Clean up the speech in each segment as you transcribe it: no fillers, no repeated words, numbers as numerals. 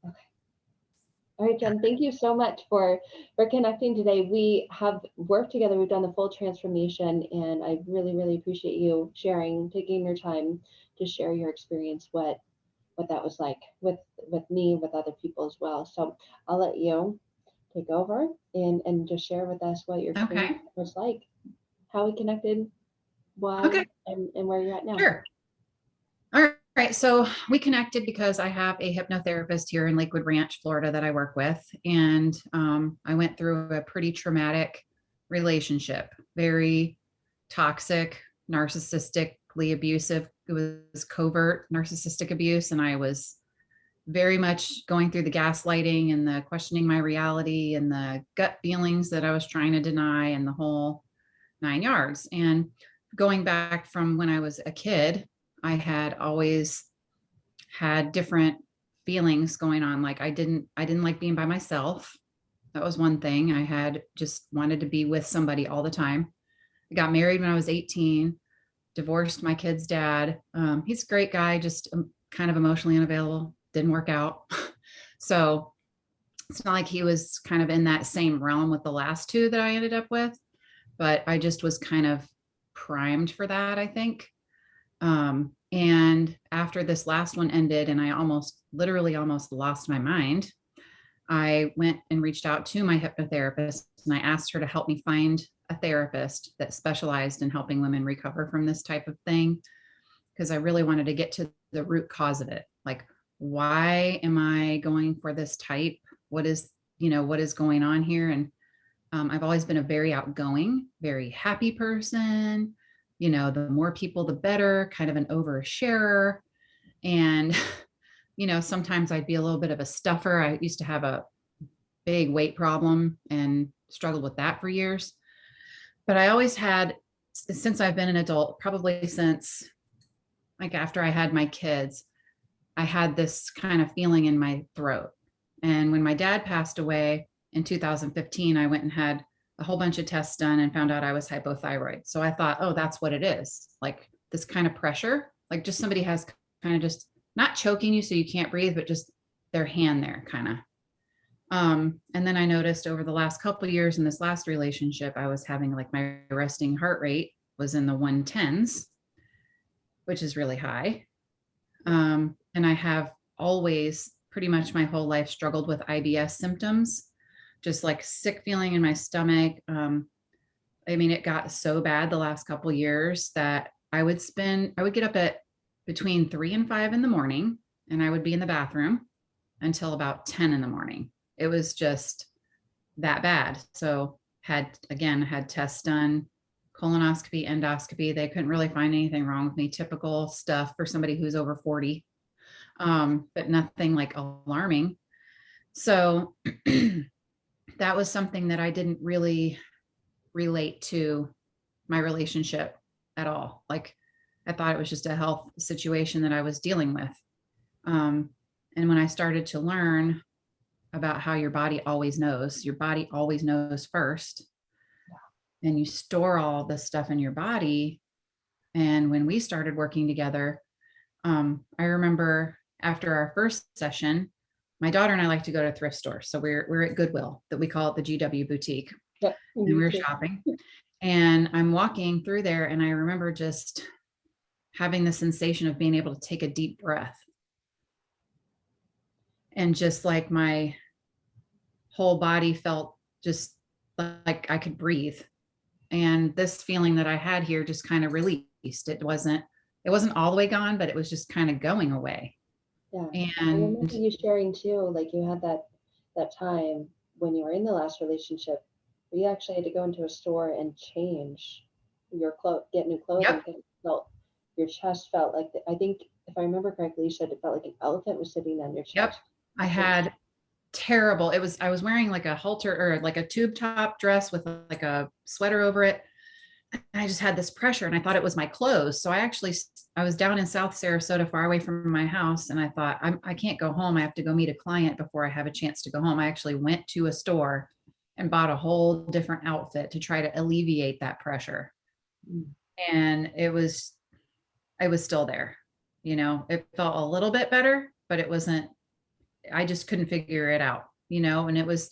Okay. All right, Jen, thank you so much for connecting today. We have worked together. We've done the full transformation, and I really, really appreciate you sharing, taking your time to share your experience, what that was like with me, with other people as well. So I'll let you take over and just share with us what your experience Okay. was like, how we connected, why, Okay. and where you're at now. Sure. All right. So we connected because I have a hypnotherapist here in Lakewood Ranch, Florida, that I work with. And I went through a pretty traumatic relationship, very toxic, narcissistically abusive. It was covert narcissistic abuse. And I was very much going through the gaslighting and the questioning my reality and the gut feelings that I was trying to deny and the whole 9 yards. And going back from when I was a kid, I had always had different feelings going on. Like I didn't like being by myself. That was one thing. I had just wanted to be with somebody all the time. I got married when I was 18, divorced my kid's dad. He's a great guy, just kind of emotionally unavailable. Didn't work out. So it's not like he was kind of in that same realm with the last two that I ended up with, but I just was kind of primed for that, I think. And after this last one ended, and I literally almost lost my mind, I went and reached out to my hypnotherapist and I asked her to help me find a therapist that specialized in helping women recover from this type of thing. Because I really wanted to get to the root cause of it. Like, why am I going for this type? What is going on here? And I've always been a very outgoing, very happy person. The more people, the better, kind of an oversharer. And, sometimes I'd be a little bit of a stuffer. I used to have a big weight problem and struggled with that for years. But I always had, since I've been an adult, probably since like after I had my kids, I had this kind of feeling in my throat. And when my dad passed away in 2015, I went and had a whole bunch of tests done and found out I was hypothyroid. So I thought, oh, that's what it is. Like this kind of pressure, like just somebody has kind of just not choking you so you can't breathe, but just their hand there kind of. And then I noticed over the last couple of years in this last relationship, I was having like my resting heart rate was in the 110s, which is really high. And I have always pretty much my whole life struggled with IBS symptoms, just like sick feeling in my stomach. It got so bad the last couple of years that I would get up at between 3 and 5 in the morning and I would be in the bathroom until about 10 in the morning. It was just that bad. So had tests done, colonoscopy, endoscopy. They couldn't really find anything wrong with me. Typical stuff for somebody who's over 40, but nothing like alarming. So that was something that I didn't really relate to my relationship at all. Like I thought it was just a health situation that I was dealing with. And when I started to learn about how your body always knows first, and you store all this stuff in your body. And when we started working together, I remember after our first session, my daughter and I like to go to thrift stores. So we're at Goodwill, that we call it the GW boutique. Yep. And we were shopping and I'm walking through there and I remember just having the sensation of being able to take a deep breath. And just like my whole body felt just like I could breathe. And this feeling that I had here just kind of released. It wasn't all the way gone, but it was just kind of going away. Yeah. I And remember you sharing too, like you had that time when you were in the last relationship where you actually had to go into a store and change your clothes, get new clothing. yep, Your chest felt like I think if I remember correctly, you said it felt like an elephant was sitting on your yep. chest. I had terrible. I was wearing like a halter or like a tube top dress with like a sweater over it. And I just had this pressure and I thought it was my clothes. So I was down in South Sarasota, far away from my house. And I thought, I can't go home. I have to go meet a client before I have a chance to go home. I actually went to a store and bought a whole different outfit to try to alleviate that pressure. And it was still there. It felt a little bit better, but it wasn't I just couldn't figure it out, and it was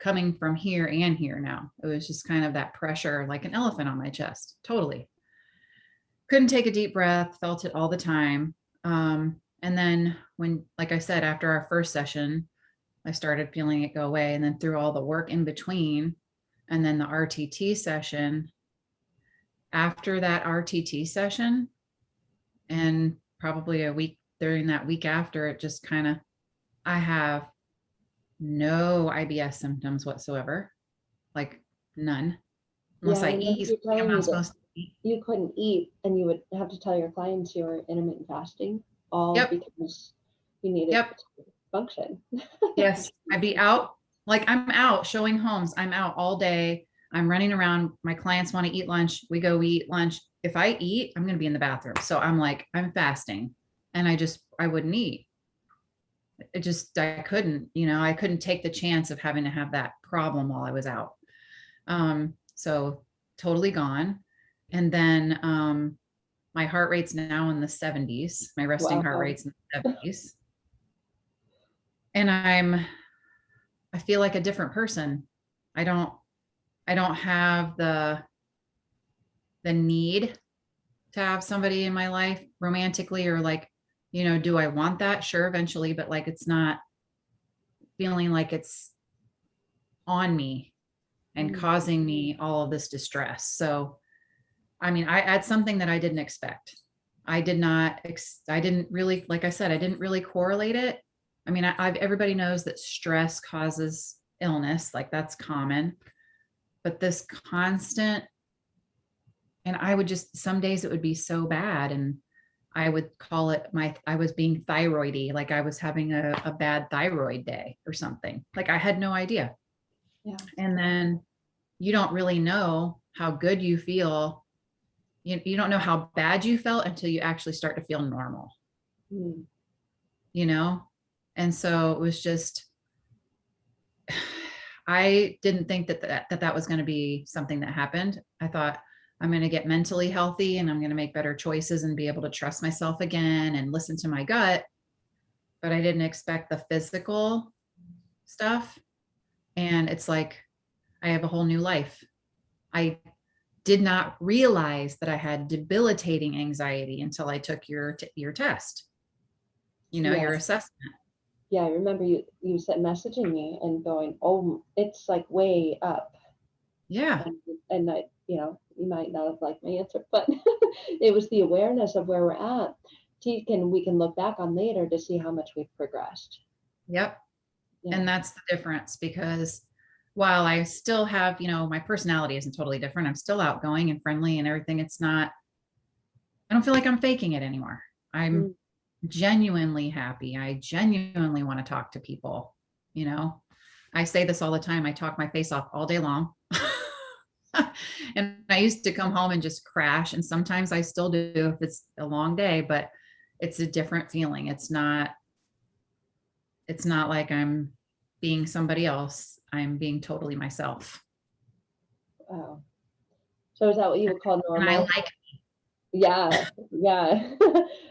coming from here and here now. It was just kind of that pressure, like an elephant on my chest. Totally. Couldn't take a deep breath, felt it all the time. And then when, like I said, after our first session, I started feeling it go away. And then through all the work in between, and then the RTT session, after that RTT session, and probably a week during that week after, it just kind of, I have no IBS symptoms whatsoever, like none, Yeah, unless I I remember eat you like I'm telling me not that supposed to eat. you couldn't eat and you would have to tell your clients you were intermittent fasting, all Yep. because you needed Yep. to function. Yes. I'd be out, like I'm out showing homes. I'm out all day. I'm running around. My clients want to eat lunch. We go eat lunch. If I eat, I'm going to be in the bathroom. So I'm like, I'm fasting, and I wouldn't eat. I couldn't, I couldn't take the chance of having to have that problem while I was out. So totally gone. And then, my heart rate's now in the 70s. My resting heart Wow. rate's in the 70s. And I feel like a different person. I don't, I don't have the need to have somebody in my life romantically, or like, do I want that? Sure, eventually, but like, it's not feeling like it's on me and Mm. causing me all of this distress. So, I mean, I had something that I didn't expect. I didn't really, like I said, I didn't really correlate it. I mean, everybody knows that stress causes illness, like that's common, but this constant, and I would just, some days it would be so bad. And I would call it I was being thyroidy, like I was having a bad thyroid day or something. Like I had no idea. Yeah. And then you don't really know how good you feel. You don't know how bad you felt until you actually start to feel normal, Mm. you know? And so it was just, I didn't think that was going to be something that happened. I thought I'm going to get mentally healthy and I'm going to make better choices and be able to trust myself again and listen to my gut. But I didn't expect the physical stuff. And it's like, I have a whole new life. I did not realize that I had debilitating anxiety until I took your test, Yeah. your assessment. Yeah, I remember you said messaging me and going, "Oh, it's like way up." Yeah. And I, you might not have liked my answer, but it was the awareness of where we're at. We can look back on later to see how much we've progressed. Yep. Yeah. And that's the difference, because while I still have, my personality isn't totally different. I'm still outgoing and friendly and everything. I don't feel like I'm faking it anymore. I'm Mm. genuinely happy. I genuinely want to talk to people. I say this all the time. I talk my face off all day long. And I used to come home and just crash. And sometimes I still do if it's a long day, but it's a different feeling. It's not like I'm being somebody else. I'm being totally myself. Wow. So is that what you would call And I normal? like, Yeah. Yeah.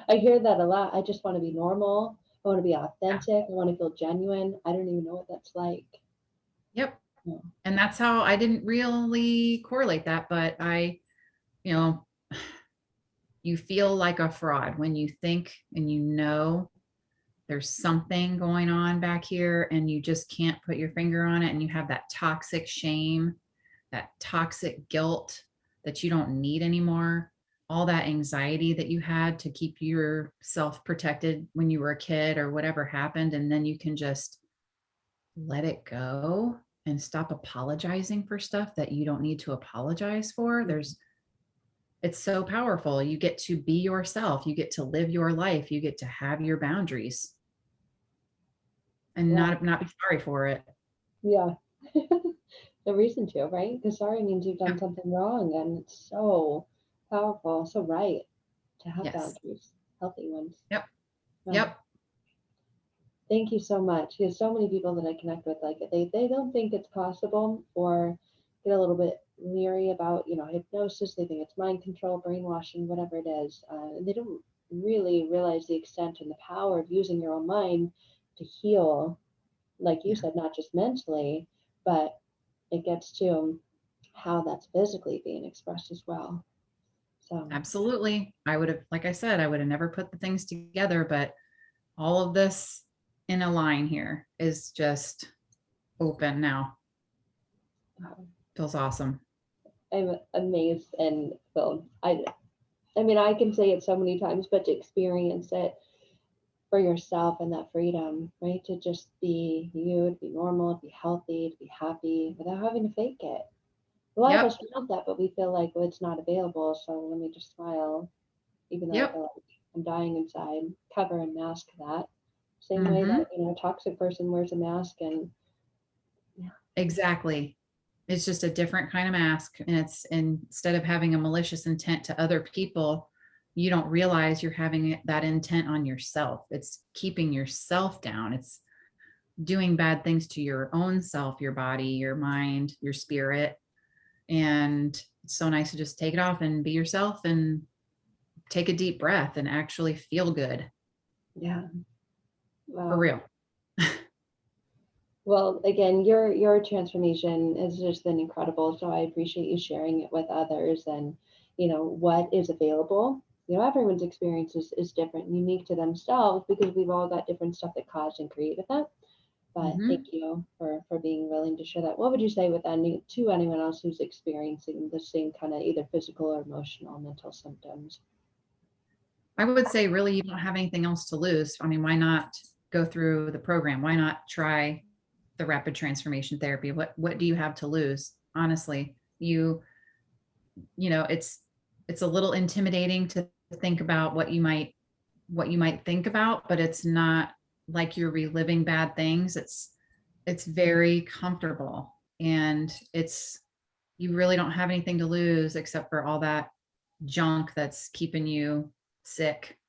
I hear that a lot. I just want to be normal. I want to be yeah, authentic. I want to feel genuine. I don't even know what that's like. yep. Yeah. And that's how I didn't really correlate that, but you know, you feel like a fraud when you think and there's something going on back here and you just can't put your finger on it, and you have that toxic shame, that toxic guilt that you don't need anymore, all that anxiety that you had to keep yourself protected when you were a kid or whatever happened, and then you can just let it go and stop apologizing for stuff that you don't need to apologize for. It's so powerful. You get to be yourself, you get to live your life, you get to have your boundaries and Yeah. not be sorry for it. Yeah. No reason to, right? Because sorry means you've done Yep. something wrong, and it's so powerful, so right to have Yes. boundaries, healthy ones. Yep. Wow. Yep. Thank you so much. There's so many people that I connect with, like they don't think it's possible or get a little bit leery about, hypnosis. They think it's mind control, brainwashing, whatever it is. And they don't really realize the extent and the power of using your own mind to heal, like you Yeah. said, not just mentally, but it gets to how that's physically being expressed as well. So Absolutely. I would have, like I said, I would have never put the things together, but all of this in a line here is just open now. Feels awesome. I'm amazed and filled. I mean, I can say it so many times, but to experience it for yourself and that freedom, right? To just be you, to be normal, to be healthy, to be happy without having to fake it. A lot of Yep. us want that, but we feel like, well, it's not available. So let me just smile, even though I Yep. feel like I'm dying inside. Cover and mask that. Same way Hmm. that, a toxic person wears a mask and yeah. Exactly. It's just a different kind of mask. And it's, instead of having a malicious intent to other people, you don't realize you're having that intent on yourself. It's keeping yourself down. It's doing bad things to your own self, your body, your mind, your spirit. And it's so nice to just take it off and be yourself and take a deep breath and actually feel good Yeah. for Wow. real. Well, again, your transformation has just been incredible. So I appreciate you sharing it with others and, what is available. Everyone's experience is different, unique to themselves because we've all got different stuff that caused and created that. But thank Hmm. you for being willing to share that. What would you say with anyone else who's experiencing the same kind of either physical or emotional mental symptoms? I would say, really, you don't have anything else to lose. I mean, why not go through the program? Why not try the rapid transformation therapy? What do you have to lose? Honestly, it's a little intimidating to think about what you might think about, but it's not like you're reliving bad things. It's very comfortable, and you really don't have anything to lose except for all that junk that's keeping you sick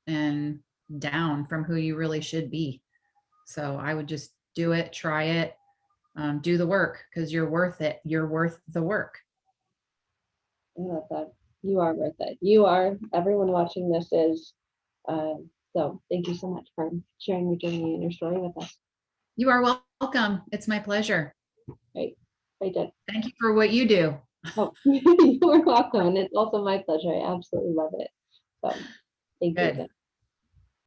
and down from who you really should be. So I would just do it, try it, do the work, because you're worth it. You're worth the work. I love that. You are worth it. You are. Everyone watching this is. So thank you so much for sharing your journey and your story with us. You are welcome. It's my pleasure. Right. I did. Thank you for what you do. Oh, you are welcome. And it's also my pleasure. I absolutely love it. So thank you Good. again.